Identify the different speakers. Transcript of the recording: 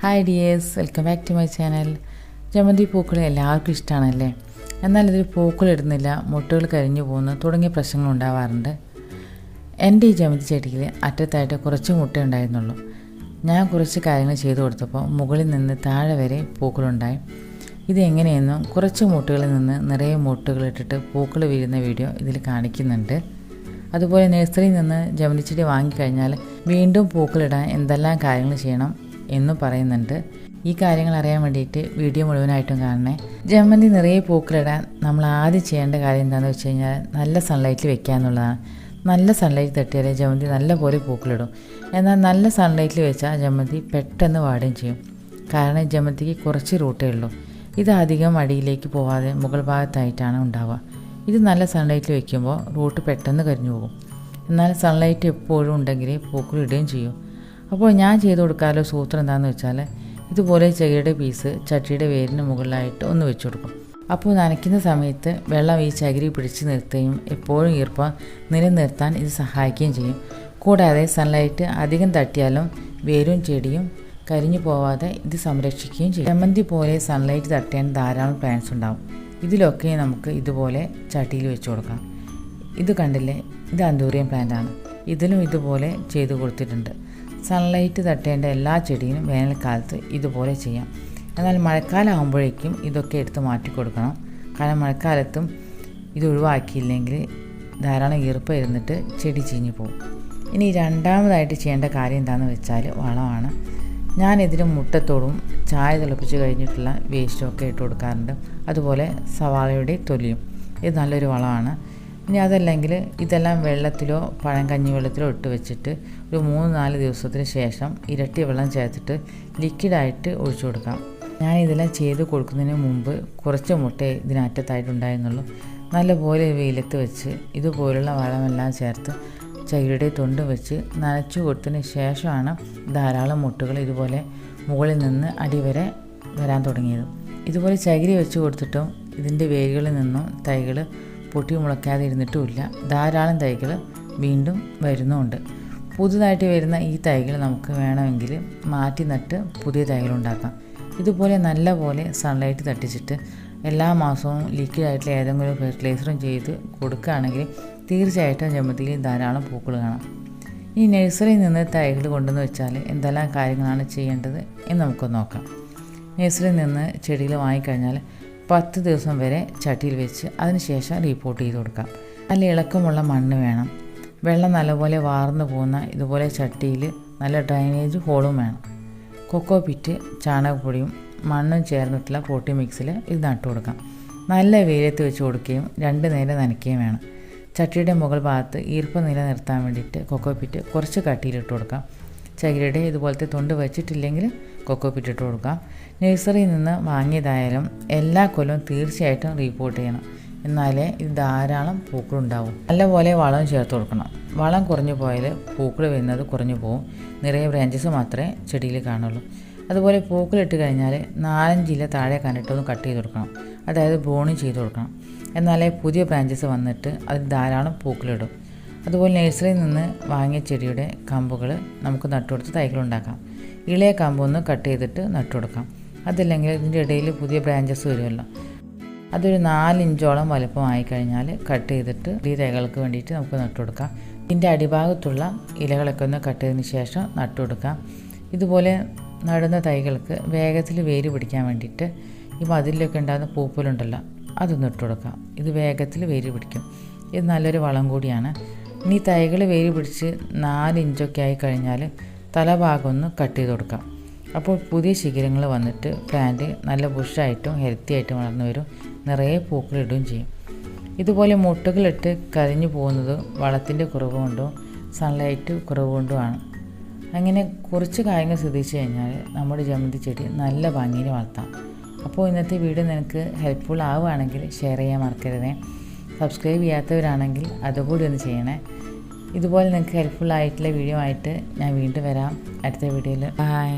Speaker 1: Hi dears, welcome back to my channel. ജമന്തി പൂക്കൾ എല്ലാവർക്കും ഇഷ്ടമാണല്ലേ. എന്നാൽ ഇതിൽ പൂക്കളിടുന്നില്ല, മുട്ടുകൾ കരിഞ്ഞു പോകുന്നു തുടങ്ങിയ പ്രശ്നങ്ങൾ ഉണ്ടാവാറുണ്ട്. എൻ്റെ ഈ ജമന്തി ചെടിയിൽ അറ്റത്തായിട്ട് കുറച്ച് മുട്ട ഉണ്ടായിരുന്നുള്ളൂ. ഞാൻ കുറച്ച് കാര്യങ്ങൾ ചെയ്തു കൊടുത്തപ്പോൾ മുകളിൽ നിന്ന് താഴെ വരെ പൂക്കളുണ്ടായി. ഇതെങ്ങനെയെന്നും കുറച്ച് മുട്ടുകളിൽ നിന്ന് നിറയെ മുട്ടുകളിട്ടിട്ട് പൂക്കൾ വീഴുന്ന വീഡിയോ ഇതിൽ കാണിക്കുന്നുണ്ട്. അതുപോലെ നഴ്സറിയിൽ നിന്ന് ജമന്തി ചെടി വാങ്ങിക്കഴിഞ്ഞാൽ വീണ്ടും പൂക്കളിടാൻ എന്തെല്ലാം കാര്യങ്ങൾ ചെയ്യണം എന്നും പറയുന്നുണ്ട്. ഈ കാര്യങ്ങൾ അറിയാൻ വേണ്ടിയിട്ട് വീഡിയോ മുഴുവനായിട്ടും കാണണേ. ജമന്തി നിറയെ പൂക്കളിടാൻ നമ്മൾ ആദ്യം ചെയ്യേണ്ട കാര്യം എന്താണെന്ന് വെച്ച് കഴിഞ്ഞാൽ നല്ല സൺലൈറ്റിൽ വെക്കുക എന്നുള്ളതാണ്. നല്ല സൺലൈറ്റ് തട്ടിയാൽ ജമന്തി നല്ലപോലെ പൂക്കളിടും. എന്നാൽ നല്ല സൺലൈറ്റിൽ വെച്ചാൽ ജമന്തി പെട്ടെന്ന് വാടുകയും ചെയ്യും. കാരണം ജമന്തിക്ക് കുറച്ച് റൂട്ടേ ഉള്ളൂ. ഇത് അധികം അടിയിലേക്ക് പോവാതെ മുകൾ ഭാഗത്തായിട്ടാണ് ഉണ്ടാവുക. ഇത് നല്ല സൺലൈറ്റിൽ വെക്കുമ്പോൾ റൂട്ട് പെട്ടെന്ന് കരിഞ്ഞു പോകും. എന്നാൽ സൺലൈറ്റ് എപ്പോഴും ഉണ്ടെങ്കിൽ പൂക്കളിടുകയും ചെയ്യും. അപ്പോൾ ഞാൻ ചെയ്ത് കൊടുക്കാനുള്ള സൂത്രം എന്താണെന്ന് വെച്ചാൽ ഇതുപോലെ ചകിരിയുടെ പീസ് ചട്ടിയുടെ വേരിന് മുകളിലായിട്ട് ഒന്ന് വെച്ച് കൊടുക്കും. അപ്പോൾ നനയ്ക്കുന്ന സമയത്ത് വെള്ളം ഈ ചകിരി പിടിച്ച് നിർത്തുകയും എപ്പോഴും ഈർപ്പം നിലനിർത്താൻ ഇത് സഹായിക്കുകയും ചെയ്യും. കൂടാതെ സൺലൈറ്റ് അധികം തട്ടിയാലും വേരും ചെടിയും കരിഞ്ഞു പോവാതെ ഇത് സംരക്ഷിക്കുകയും ചെയ്യും. ജമന്തി പോലെ സൺലൈറ്റ് തട്ടാൻ ധാരാളം പ്ലാന്റ്സ് ഉണ്ടാവും. ഇതിലൊക്കെ നമുക്ക് ഇതുപോലെ ചട്ടിയിൽ വെച്ച് കൊടുക്കാം. ഇത് കണ്ടില്ലേ, ഇത് അന്തൂറിയം പ്ലാന്റാണ്. ഇതിലും ഇതുപോലെ ചെയ്ത് കൊടുത്തിട്ടുണ്ട്. സൺലൈറ്റ് തട്ടേണ്ട എല്ലാ ചെടിയും വേനൽക്കാലത്ത് ഇതുപോലെ ചെയ്യാം. എന്നാൽ മഴക്കാലം ആകുമ്പോഴേക്കും ഇതൊക്കെ എടുത്ത് മാറ്റി കൊടുക്കണം. കാരണം മഴക്കാലത്തും ഇത് ഒഴിവാക്കിയില്ലെങ്കിൽ ധാരാളം ഈർപ്പം ഇരുന്നിട്ട് ചെടി ചീഞ്ഞു പോകും. ഇനി രണ്ടാമതായിട്ട് ചെയ്യേണ്ട കാര്യം എന്താണെന്ന് വെച്ചാൽ വളമാണ്. ഞാനിതിന് മുട്ടത്തോടും ചായ തിളപ്പിച്ച് കഴിഞ്ഞിട്ടുള്ള വേസ്റ്റൊക്കെ ഇട്ട് കൊടുക്കാറുണ്ട്. അതുപോലെ സവാളയുടെ തൊലിയും. ഇത് നല്ലൊരു വളമാണ്. ഇനി അതല്ലെങ്കിൽ ഇതെല്ലാം വെള്ളത്തിലോ പഴങ്കഞ്ഞി വെള്ളത്തിലോ ഇട്ട് വെച്ചിട്ട് ഒരു 3-4 ദിവസത്തിന് ശേഷം ഇരട്ടി വെള്ളം ചേർത്തിട്ട് ലിക്വിഡായിട്ട് ഒഴിച്ചു കൊടുക്കാം. ഞാൻ ഇതെല്ലാം ചെയ്ത് കൊടുക്കുന്നതിന് മുമ്പ് കുറച്ച് മുട്ട ഇതിനറ്റത്തായിട്ടുണ്ടായിരുന്നുള്ളൂ. നല്ലപോലെ വെയിലത്ത് വെച്ച് ഇതുപോലുള്ള വളമെല്ലാം ചേർത്ത് ചകിരിയുടെ തൊണ്ട് വെച്ച് നനച്ചു കൊടുത്തതിന് ശേഷമാണ് ധാരാളം മുട്ടുകൾ ഇതുപോലെ മുകളിൽ നിന്ന് അടിവരെ വരാൻ തുടങ്ങിയത്. ഇതുപോലെ ചകിരി വെച്ച് കൊടുത്തിട്ടും ഇതിൻ്റെ വേരുകളിൽ നിന്നും തൈകൾ പൊട്ടി മുളയ്ക്കാതെ ഇരുന്നിട്ടുമില്ല. ധാരാളം തൈകൾ വീണ്ടും വരുന്നുമുണ്ട്. പുതുതായിട്ട് വരുന്ന ഈ തൈകൾ നമുക്ക് വേണമെങ്കിൽ മാറ്റി നട്ട് പുതിയ തൈകൾ ഉണ്ടാക്കാം. ഇതുപോലെ നല്ല പോലെ സൺലൈറ്റ് തട്ടിച്ചിട്ട് എല്ലാ മാസവും ലിക്വിഡായിട്ടുള്ള ഏതെങ്കിലും ഫെർട്ടിലൈസറും ചെയ്ത് കൊടുക്കുകയാണെങ്കിൽ തീർച്ചയായിട്ടും ജമന്തിയിൽ ധാരാളം പൂക്കൾ കാണാം. ഈ നഴ്സറിയിൽ നിന്ന് തൈകൾ കൊണ്ടുവന്ന് വെച്ചാൽ എന്തെല്ലാം കാര്യങ്ങളാണ് ചെയ്യേണ്ടത് എന്ന് നമുക്കൊന്ന് നോക്കാം. നഴ്സറിയിൽ നിന്ന് ചെടികൾ വാങ്ങിക്കഴിഞ്ഞാൽ 10 ദിവസം വരെ ചട്ടിയിൽ വെച്ച് അതിനുശേഷം റീപോർട്ട് ചെയ്ത് കൊടുക്കാം. നല്ല ഇളക്കമുള്ള മണ്ണ് വേണം. വെള്ളം നല്ലപോലെ വാർന്നു പോകുന്ന ഇതുപോലെ ചട്ടിയിൽ നല്ല ഡ്രൈനേജ് ഹോളും വേണം. കൊക്കോ പിറ്റ്, ചാണകപ്പൊടിയും മണ്ണും ചേർന്നിട്ടുള്ള പോട്ടി മിക്സിൽ ഇത് നട്ടു കൊടുക്കാം. നല്ല വെയിലത്ത് വെച്ച് കൊടുക്കുകയും 2 നേരം നനയ്ക്കുകയും വേണം. ചട്ടിയുടെ മുകൾ ഭാഗത്ത് ഈർപ്പം നിലനിർത്താൻ വേണ്ടിയിട്ട് കൊക്കോ പിറ്റ് കുറച്ച് കട്ടിയിലിട്ട് കൊടുക്കാം. ചകിരിയുടെ ഇതുപോലത്തെ തൊണ്ട് വെച്ചിട്ടില്ലെങ്കിൽ കൊക്കോ പിറ്റ് ഇട്ട് കൊടുക്കാം. നഴ്സറിയിൽ നിന്ന് വാങ്ങിയതായാലും എല്ലാ കൊല്ലവും തീർച്ചയായിട്ടും റീപോർട്ട് ചെയ്യണം. എന്നാലേ ഇത് ധാരാളം പൂക്കളുണ്ടാവും. നല്ലപോലെ വളം ചേർത്ത് കൊടുക്കണം. വളം കുറഞ്ഞു പോയാൽ പൂക്കൾ വരുന്നത് കുറഞ്ഞു പോകും. നിറയെ ബ്രാഞ്ചസ് മാത്രമേ ചെടിയിൽ കാണുള്ളൂ. അതുപോലെ പൂക്കളിട്ട് കഴിഞ്ഞാൽ 4-5 ഇല താഴെ കണ്ടിട്ടൊന്ന് കട്ട് ചെയ്ത് കൊടുക്കണം. അതായത് ബ്രൂണിങ് ചെയ്ത് കൊടുക്കണം. എന്നാലേ പുതിയ ബ്രാഞ്ചസ് വന്നിട്ട് അതിൽ ധാരാളം പൂക്കളിടും. അതുപോലെ നഴ്സറിയിൽ നിന്ന് വാങ്ങിയ ചെടിയുടെ കമ്പുകൾ നമുക്ക് നട്ടുകൊടുത്ത് തൈകളുണ്ടാക്കാം. ഇളയ കമ്പൊന്ന് കട്ട് ചെയ്തിട്ട് നട്ടുകൊടുക്കാം. അതല്ലെങ്കിൽ ഇതിൻ്റെ ഇടയിൽ പുതിയ ബ്രാഞ്ചസ് വരുമല്ലോ, അതൊരു 4 ഇഞ്ചോളം വലുപ്പമായി കഴിഞ്ഞാൽ കട്ട് ചെയ്തിട്ട് ഈ തൈകൾക്ക് വേണ്ടിയിട്ട് നമുക്ക് നട്ടുകൊടുക്കാം. ഇതിൻ്റെ അടിഭാഗത്തുള്ള ഇലകളൊക്കെ ഒന്ന് കട്ട് ചെയ്തതിന് ശേഷം നട്ടുകൊടുക്കാം. ഇതുപോലെ നടുന്ന തൈകൾക്ക് വേഗത്തിൽ വേര് പിടിക്കാൻ വേണ്ടിയിട്ട് ഈ മതിലൊക്കെ ഉണ്ടാകുന്ന പൂപ്പലുണ്ടല്ലോ, അതൊന്ന് ഇട്ട് കൊടുക്കാം. ഇത് വേഗത്തിൽ വേര് പിടിക്കും. ഇത് നല്ലൊരു വളം കൂടിയാണ്. ഇനി തൈകൾ വേര് പിടിച്ച് 4 ഇഞ്ചൊക്കെ ആയി കഴിഞ്ഞാൽ തലഭാഗം ഒന്ന് കട്ട് ചെയ്ത് കൊടുക്കാം. അപ്പോൾ പുതിയ ശിഖരങ്ങൾ വന്നിട്ട് പ്ലാന്റ് നല്ല ബുഷായിട്ടും ഹെൽത്തി ആയിട്ടും വളർന്നു വരും. നിറയെ പൂക്കളിടുകയും ചെയ്യും. ഇതുപോലെ മുട്ടുകളിട്ട് കരിഞ്ഞു പോകുന്നത് വളത്തിൻ്റെ കുറവ് കൊണ്ടോ സൺലൈറ്റ് കുറവ് കൊണ്ടുമാണ്. അങ്ങനെ കുറച്ച് കാര്യങ്ങൾ ശ്രദ്ധിച്ചു കഴിഞ്ഞാൽ നമ്മുടെ ജമന്തി ചെടി നല്ല ഭംഗിയിൽ വളർത്താം. അപ്പോൾ ഇന്നത്തെ വീഡിയോ നിനക്ക് ഹെൽപ്ഫുൾ ആവുകയാണെങ്കിൽ ഷെയർ ചെയ്യാൻ മറക്കരുതേ. സബ്സ്ക്രൈബ് ചെയ്യാത്തവരാണെങ്കിൽ അതുകൂടി ഒന്ന് ചെയ്യണേ. ഇതുപോലെ നിങ്ങൾക്ക് ഹെൽപ്ഫുൾ ആയിട്ടുള്ള വീഡിയോ ആയിട്ട് ഞാൻ വീണ്ടും വരാം അടുത്ത വീഡിയോയിൽ. ബൈ.